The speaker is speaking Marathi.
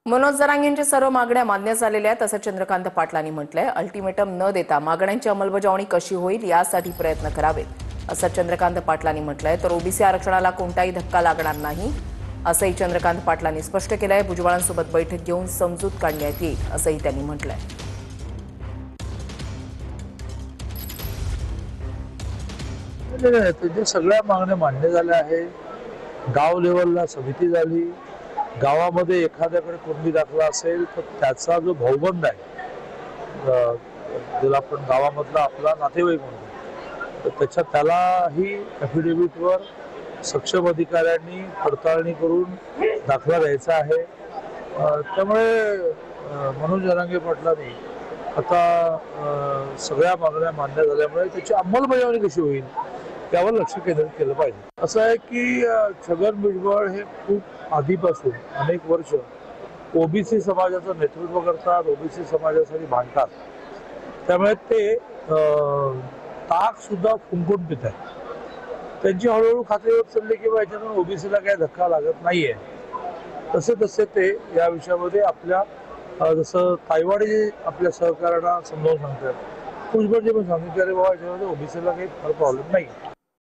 मनोज जरांगेंच्या सर्व मागण्या मान्य झालेल्या आहेत असं चंद्रकांत पाटलांनी म्हटलंय। अल्टिमेटम न देता मागण्यांची अंमलबजावणी कशी होईल यासाठी प्रयत्न करावेत असं चंद्रकांत पाटलांनी म्हटलंय। तर ओबीसी आरक्षणाला कोणताही धक्का लागणार नाही असंही चंद्रकांत पाटलांनी स्पष्ट केलंय। भुजबळांसोबत बैठक घेऊन समजूत काढण्यात येईल असंही त्यांनी म्हटलंय। त्यांच्या सगळ्या मागण्या मान्य झाल्या आहेत। गाव लेवलला समिती झाली। गावामध्ये एखाद्याकडे कुणबी दाखला असेल तर त्याचा जो भाऊबंद आहे, ज्याला आपण गावामधला आपला नातेवाईक म्हणतो, तर त्यालाही ॲफिडेव्हिटवर सक्षम अधिकाऱ्यांनी पडताळणी करून दाखला द्यायचा आहे। त्यामुळे मनोज जरांगे पाटलांनी आता सगळ्या मागण्या मान्य झाल्यामुळे त्याची अंमलबजावणी कशी होईल त्यावर लक्ष केंद्रित केलं पाहिजे। असं आहे की छगन भुजबळ हे खूप आधीपासून अनेक वर्ष ओबीसी समाजाचं नेतृत्व करतात, ओबीसी समाजासाठी भांडतात। त्यामुळे ते ताक सुद्धा फुंकून पित आहेत। त्यांची हळूहळू खात्री होत चालली की याच्यातून ओबीसीला काही धक्का लागत नाहीये। तसे तसे ते या विषयामध्ये आपल्या जसं ताईवाडी आपल्या सहकार्यांना समजावून सांगतात, भुजबळजी पण सांगितले अरे बाबा याच्यामध्ये ओबीसीला काही फार प्रॉब्लेम नाही।